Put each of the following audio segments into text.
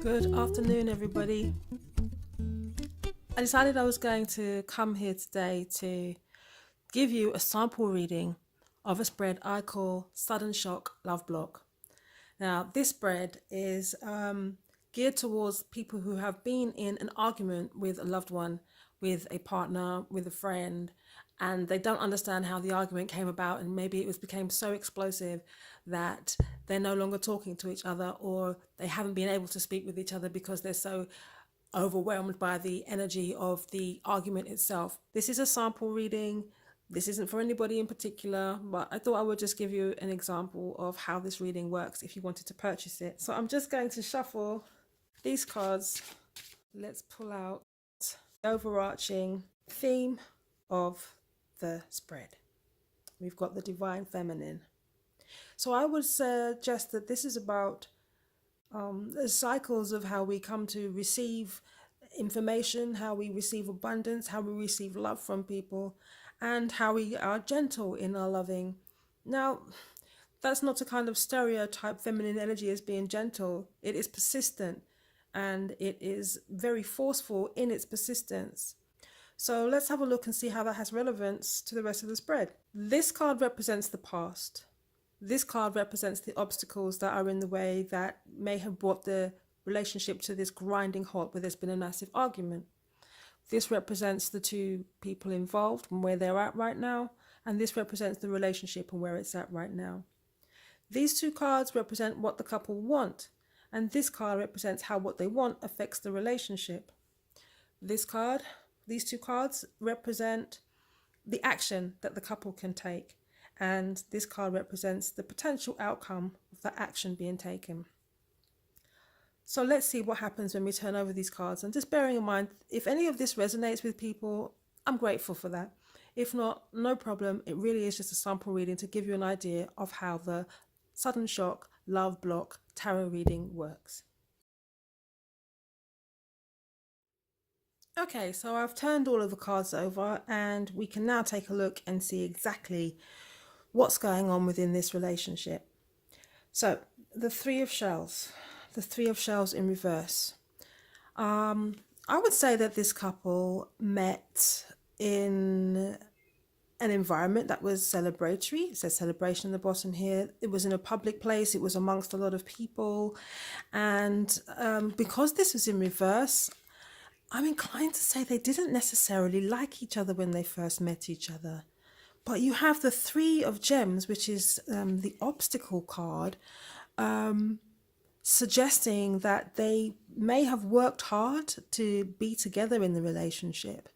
Good afternoon, everybody. I decided I was going to come here today to give you a sample reading of a spread I call Sudden Shock Love Block. Now, this spread is geared towards people who have been in an argument with a loved one, with a partner, with a friend, and they don't understand how the argument came about, and maybe it became so explosive that they're no longer talking to each other, or they haven't been able to speak with each other because they're so overwhelmed by the energy of the argument itself. This is a sample reading. This isn't for anybody in particular, but I thought I would just give you an example of how this reading works if you wanted to purchase it. So I'm just going to shuffle these cards. Let's pull out the overarching theme of the spread. We've got the Divine Feminine. So I would suggest that this is about the cycles of how we come to receive information, how we receive abundance, how we receive love from people, and how we are gentle in our loving. Now, that's not a kind of stereotype feminine energy as being gentle. It is persistent, and it is very forceful in its persistence. So let's have a look and see how that has relevance to the rest of the spread. This card represents the past. This card represents the obstacles that are in the way that may have brought the relationship to this grinding halt where there's been a massive argument. This represents the two people involved and where they're at right now, and this represents the relationship and where it's at right now. These two cards represent what the couple want, and this card represents how what they want affects the relationship. These two cards represent the action that the couple can take, and this card represents the potential outcome of that action being taken. So let's see what happens when we turn over these cards, and just bearing in mind, if any of this resonates with people, I'm grateful for that. If not, no problem. It really is just a sample reading to give you an idea of how the Sudden Shock Love Block tarot reading works. Okay, so I've turned all of the cards over, and we can now take a look and see exactly what's going on within this relationship. So the Three of Shells in reverse. I would say that this couple met in an environment that was celebratory. It says celebration at the bottom here. It was in a public place. It was amongst a lot of people. And because this was in reverse, I'm inclined to say they didn't necessarily like each other when they first met each other. But you have the Three of Gems, which is the obstacle card, suggesting that they may have worked hard to be together in the relationship.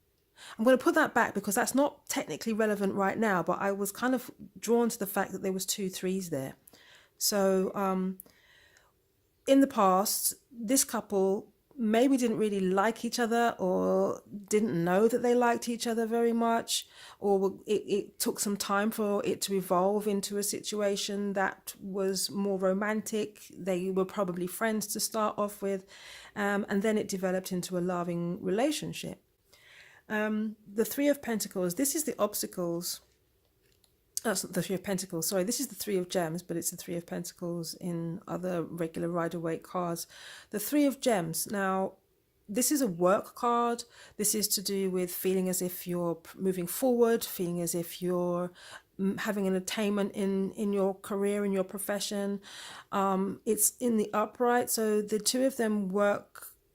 I'm going to put that back because that's not technically relevant right now, but I was kind of drawn to the fact that there was two threes there. So in the past, this couple maybe didn't really like each other, or didn't know that they liked each other very much, or it took some time for it to evolve into a situation that was more romantic. They were probably friends to start off with, and then it developed into a loving relationship. The Three of Pentacles, this is the obstacles. That's not the Three of Pentacles, sorry, this is the Three of Gems, but it's the Three of Pentacles in other regular Rider-Waite cards. The Three of Gems, now this is a work card. This is to do with feeling as if you're moving forward, feeling as if you're having an attainment in your career, in your profession. It's in the upright, so the two of them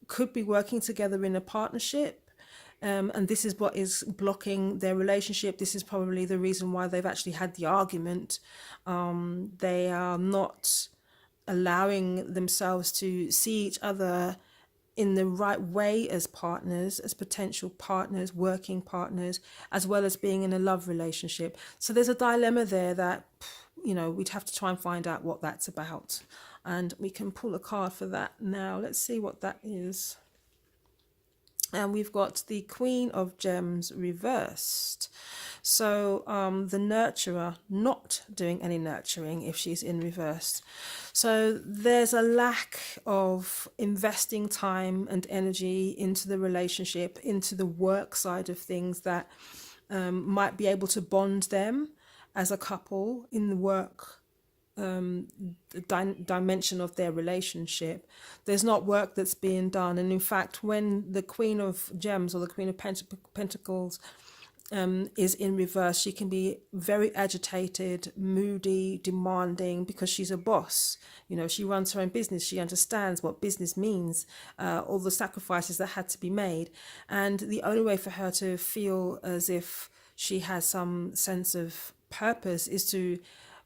could be working together in a partnership. And this is what is blocking their relationship. This is probably the reason why they've actually had the argument. They are not allowing themselves to see each other in the right way as partners, as potential partners, working partners, as well as being in a love relationship. So there's a dilemma there that we'd have to try and find out what that's about. And we can pull a card for that now. Let's see what that is. And we've got the Queen of Gems reversed. So the nurturer not doing any nurturing if she's in reverse. So there's a lack of investing time and energy into the relationship, into the work side of things that might be able to bond them as a couple in the work dimension of their relationship. There's not work that's being done. And in fact, when the Queen of Gems or the Queen of Pentacles is in reverse, she can be very agitated, moody, demanding, because she's a boss. She runs her own business. She understands what business means, all the sacrifices that had to be made. And the only way for her to feel as if she has some sense of purpose is to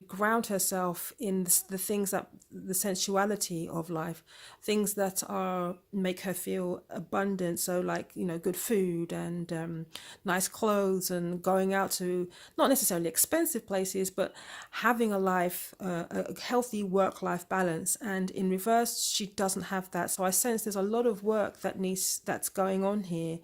ground herself in the things that the sensuality of life, things that are make her feel abundant. So like good food and nice clothes and going out to not necessarily expensive places, but having a life, a healthy work-life balance. And in reverse, she doesn't have that. So I sense there's a lot of work that's going on here,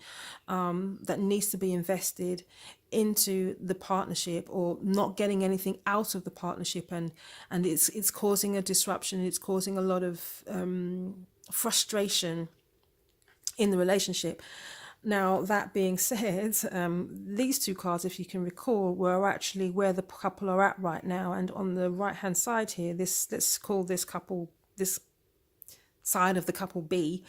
that needs to be invested into the partnership, or not getting anything out of the partnership, and it's causing a disruption. It's causing a lot of frustration in the relationship. Now, that being said, these two cards, if you can recall, were actually where the couple are at right now. And on the right hand side here, let's call this couple, this side of the couple B,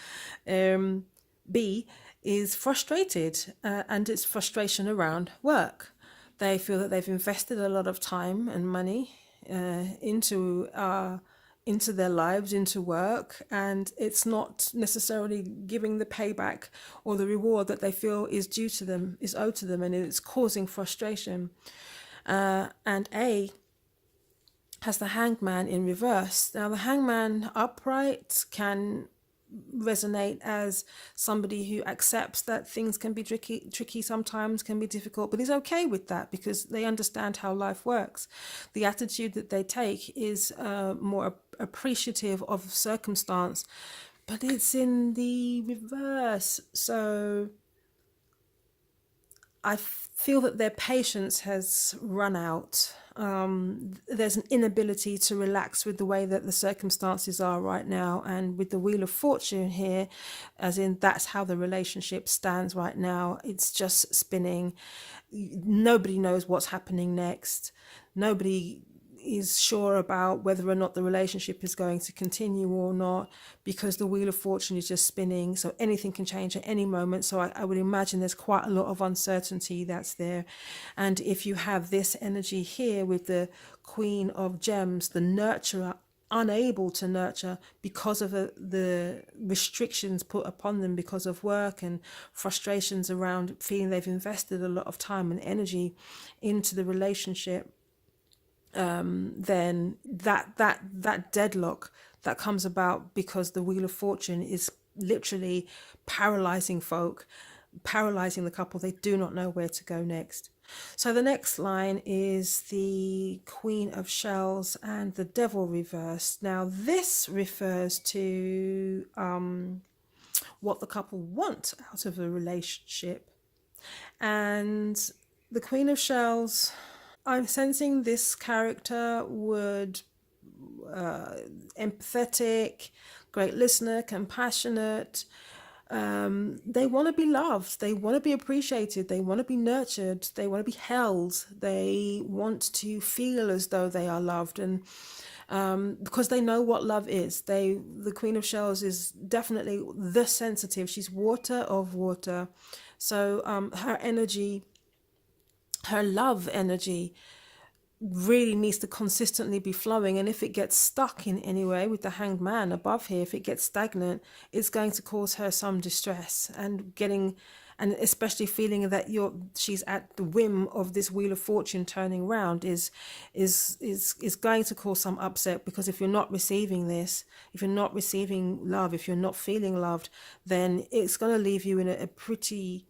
B is frustrated, and it's frustration around work. They feel that they've invested a lot of time and money into their lives, into work, and it's not necessarily giving the payback or the reward that they feel is due to them, is owed to them, and it's causing frustration. And A has the Hangman in reverse. Now, the Hangman upright can resonate as somebody who accepts that things can be tricky sometimes, can be difficult, but is okay with that because they understand how life works. The attitude that they take is more appreciative of circumstance, but it's in the reverse. So I feel that their patience has run out. There's an inability to relax with the way that the circumstances are right now, and with the Wheel of Fortune here, as in that's how the relationship stands right now. It's just spinning. Nobody knows what's happening next. Nobody is sure about whether or not the relationship is going to continue or not, because the Wheel of Fortune is just spinning, so anything can change at any moment. So I would imagine there's quite a lot of uncertainty that's there. And if you have this energy here with the Queen of Gems, the nurturer, unable to nurture because of the restrictions put upon them because of work and frustrations around feeling they've invested a lot of time and energy into the relationship, then that deadlock that comes about because the Wheel of Fortune is literally paralyzing folk, paralyzing the couple. They do not know where to go next. So the next line is the Queen of Shells and the Devil reversed. Now this refers to what the couple want out of a relationship. And the Queen of Shells, I'm sensing this character would empathetic, great listener, compassionate. They want to be loved. They want to be appreciated. They want to be nurtured. They want to be held. They want to feel as though they are loved, and because they know what love is. The Queen of Shells is definitely the sensitive. She's water of water. So her energy, her love energy, really needs to consistently be flowing. And if it gets stuck in any way with the Hanged Man above here, if it gets stagnant, it's going to cause her some distress, and especially feeling that she's at the whim of this Wheel of Fortune turning round is going to cause some upset. Because if you're not receiving this, if you're not receiving love, if you're not feeling loved, then it's going to leave you in a pretty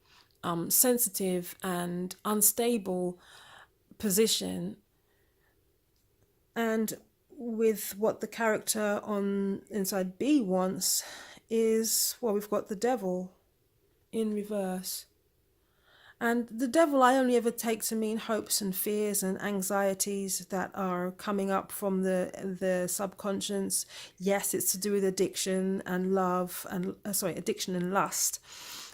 sensitive and unstable position. And with what the character on inside B wants is, well, we've got the devil in reverse. And the devil I only ever take to mean hopes and fears and anxieties that are coming up from the subconscious. Yes, it's to do with addiction and love and addiction and lust.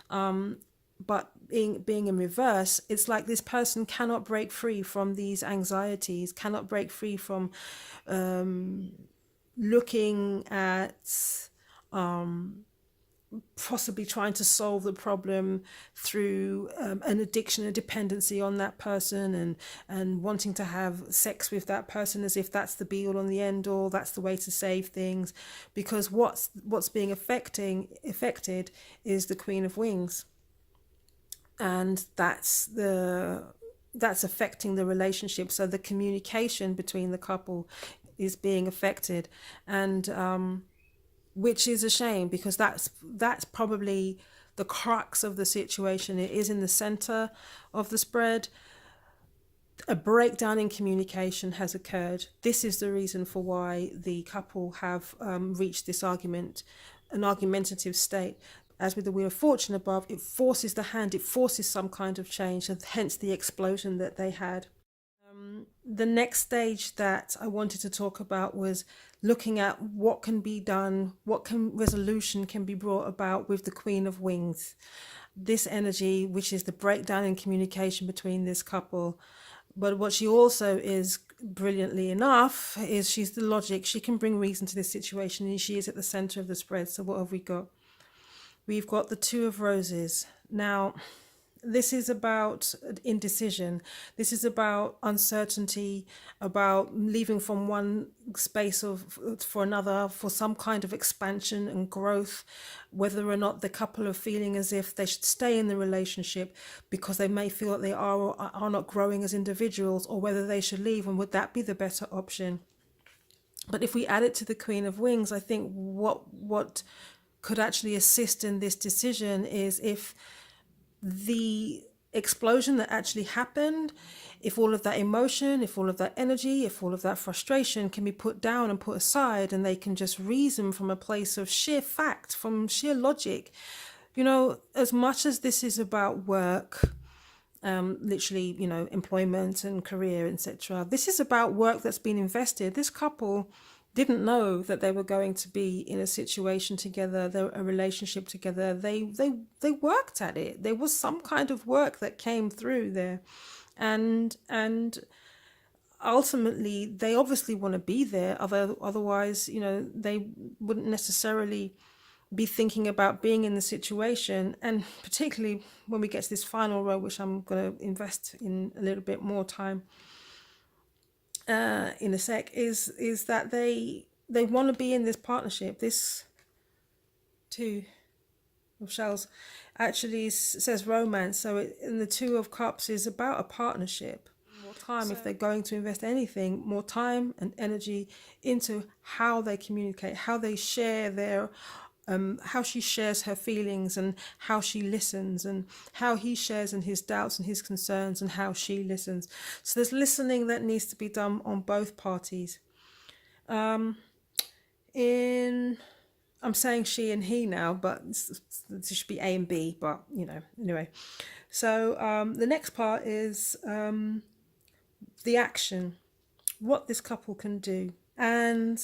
But being in reverse, it's like this person cannot break free from these anxieties, cannot break free from looking at possibly trying to solve the problem through an addiction, a dependency on that person, and wanting to have sex with that person as if that's the be all and the end all, that's the way to save things, because what's being affected is the Queen of Wings, and that's affecting the relationship. So the communication between the couple is being affected, and which is a shame, because that's probably the crux of the situation. It is in the center of the spread. A breakdown in communication has occurred. This is the reason for why the couple have reached this an argumentative state. As with the Wheel of Fortune above, it forces the hand, it forces some kind of change, and hence the explosion that they had. The next stage that I wanted to talk about was looking at what can be done, resolution can be brought about with the Queen of Wings. This energy, which is the breakdown in communication between this couple. But what she also is, brilliantly enough, is she's the logic. She can bring reason to this situation, and she is at the center of the spread. So what have we got? We've got the Two of Roses. Now, this is about indecision. This is about uncertainty, about leaving from one space for another, for some kind of expansion and growth, whether or not the couple are feeling as if they should stay in the relationship because they may feel that they are or are not growing as individuals, or whether they should leave, and would that be the better option. But if we add it to the Queen of Wings, I think what could actually assist in this decision is if the explosion that actually happened, if all of that emotion, if all of that energy, if all of that frustration can be put down and put aside, and they can just reason from a place of sheer fact, from sheer logic. As much as this is about work, literally, employment and career, etc., this is about work that's been invested. This couple didn't know that they were going to be in a situation together, a relationship together. They worked at it. There was some kind of work that came through there, and ultimately they obviously want to be there. Otherwise, they wouldn't necessarily be thinking about being in the situation. And particularly when we get to this final row, which I'm going to invest in a little bit more time in a sec, is that they want to be in this partnership. This Two of Shells actually says romance, so in the Two of Cups is about a partnership. More time, if they're going to invest anything, more time and energy into how they communicate, how they share their how she shares her feelings, and how she listens, and how he shares in his doubts and his concerns, and how she listens. So there's listening that needs to be done on both parties. I'm saying she and he now, but it should be A and B, but anyway. So the next part is the action, what this couple can do. And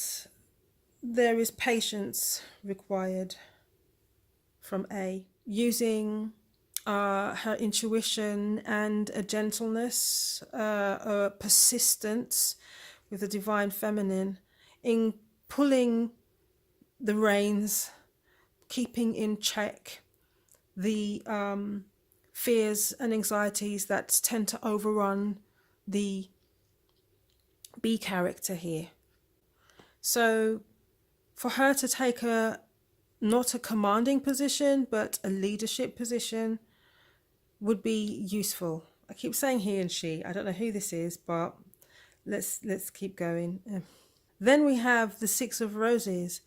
there is patience required from A, using her intuition and a gentleness, a persistence with the divine feminine in pulling the reins, keeping in check the fears and anxieties that tend to overrun the B character here. So for her to take not a commanding position, but a leadership position would be useful. I keep saying he and she. I don't know who this is, but let's keep going. Then we have the Six of Roses,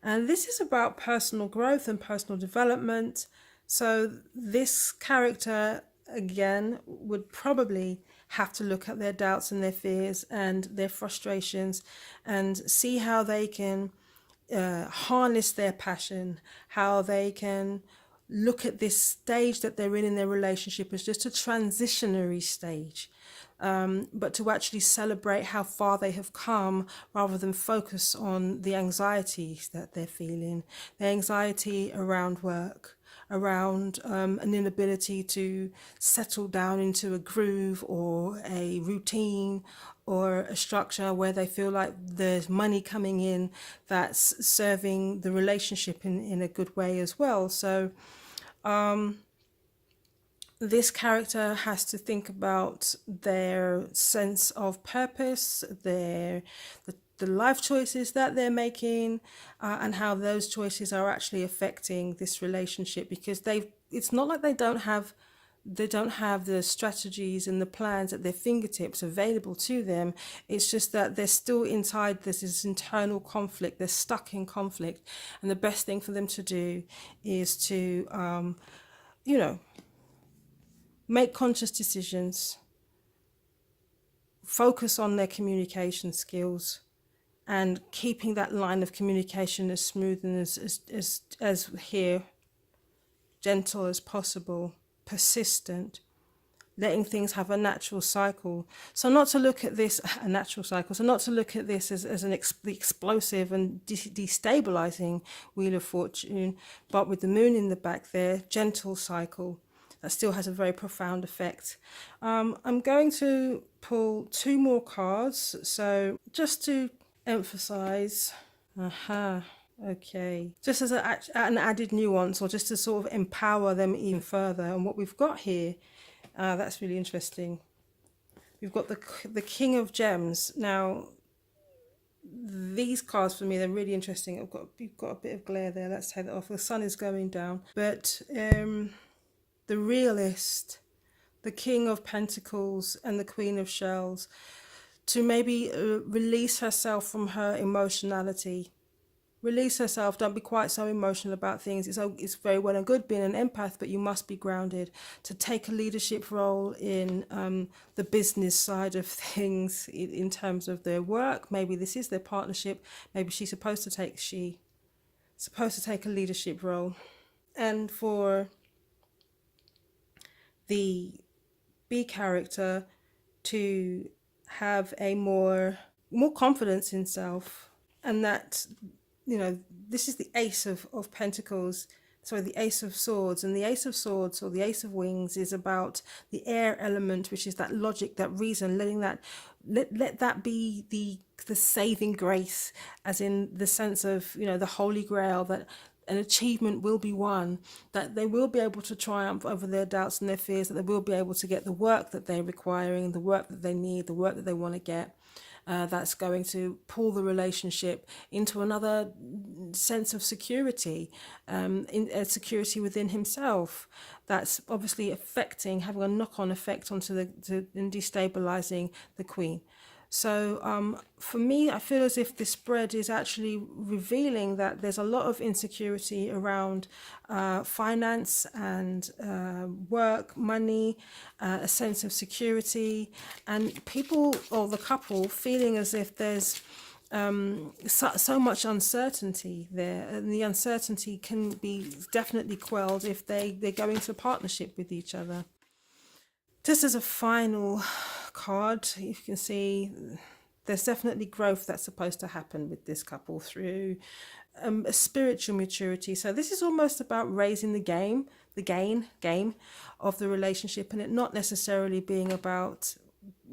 and this is about personal growth and personal development. So this character, again, would probably have to look at their doubts and their fears and their frustrations and see how they can harness their passion, how they can look at this stage that they're in their relationship as just a transitionary stage, but to actually celebrate how far they have come rather than focus on the anxieties that they're feeling, the anxiety around work, around an inability to settle down into a groove or a routine or a structure where they feel like there's money coming in that's serving the relationship in a good way as well. So this character has to think about their sense of purpose, the life choices that they're making, and how those choices are actually affecting this relationship, because it's not like they don't have the strategies and the plans at their fingertips available to them. It's just that they're still inside this internal conflict. They're stuck in conflict, and the best thing for them to do is to you know make conscious decisions, focus on their communication skills, and keeping that line of communication as smooth and as here, gentle as possible, persistent, letting things have a natural cycle. So not to look at this a natural cycle. So not to look at this as the explosive and destabilizing wheel of fortune, but with the moon in the back there, gentle cycle that still has a very profound effect. I'm going to pull two more cards. So just to emphasize, okay, just as an added nuance, or just to sort of empower them even further. And what we've got here, that's really interesting. We've got the King of Gems. Now, these cards for me, they're really interesting. You've got a bit of glare there. Let's take that off. The sun is going down. But the Realist, the King of Pentacles, and the Queen of Shells, to maybe release herself from her emotionality. Release herself. Don't be quite so emotional about things. It's very well and good being an empath, but you must be grounded. To take a leadership role in the business side of things, in terms of their work. Maybe this is their partnership. Maybe she's supposed to take a leadership role. And for the B character to have a more confidence in self, and that, this is the Ace of Pentacles, sorry, the Ace of Swords, and the Ace of Swords, or the Ace of Wings, is about the air element, which is that logic, that reason, letting that let that be the saving grace, as in the sense of, the Holy Grail, that an achievement will be won, that they will be able to triumph over their doubts and their fears, that they will be able to get the work that they're requiring, the work that they need, the work that they want to get. That's going to pull the relationship into another sense of security, security within himself. That's obviously having a knock-on effect onto and destabilizing the Queen. So for me, I feel as if this spread is actually revealing that there's a lot of insecurity around finance and work, money, a sense of security, and people, or the couple, feeling as if there's so much uncertainty there, and the uncertainty can be definitely quelled if they go into partnership with each other. Just as a final card, you can see there's definitely growth that's supposed to happen with this couple through a spiritual maturity. So this is almost about raising the game of the relationship, and it not necessarily being about,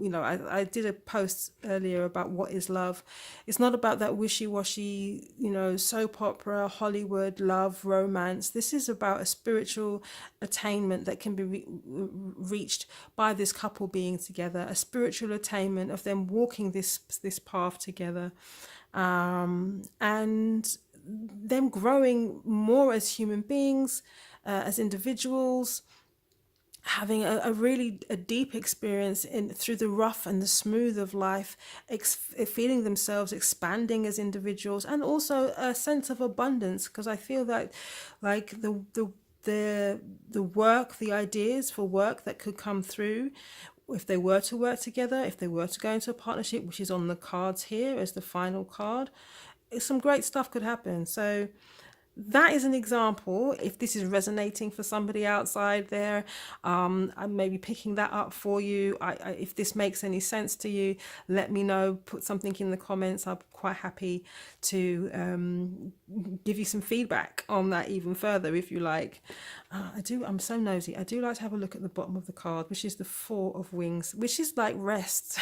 I did a post earlier about what is love. It's not about that wishy-washy, soap opera, Hollywood love, romance. This is about a spiritual attainment that can be reached by this couple being together, a spiritual attainment of them walking this path together, and them growing more as human beings, as individuals, having a deep experience through the rough and the smooth of life, feeling themselves expanding as individuals, and also a sense of abundance, because I feel that, like, the work, the ideas for work that could come through if they were to work together, if they were to go into a partnership, which is on the cards here as the final card, some great stuff could happen. So that is an example. If this is resonating for somebody outside there, I'm maybe picking that up for you. If this makes any sense to you, let me know. Put something in the comments. I'm quite happy to give you some feedback on that even further if you like. I'm so nosy. I do like to have a look at the bottom of the card, which is the Four of Wings, which is like rest.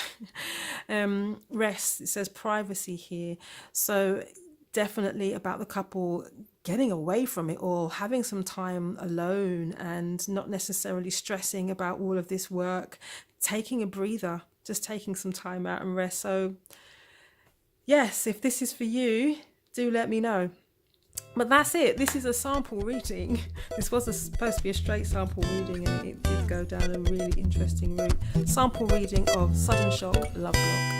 Rest. It says privacy here. So definitely about the couple getting away from it all, having some time alone and not necessarily stressing about all of this work, taking a breather, just taking some time out and rest. So yes, if this is for you, do let me know. But that's it. This is a sample reading. This was supposed to be a straight sample reading, and it did go down a really interesting route. Sample reading of Sudden Shock Love Block.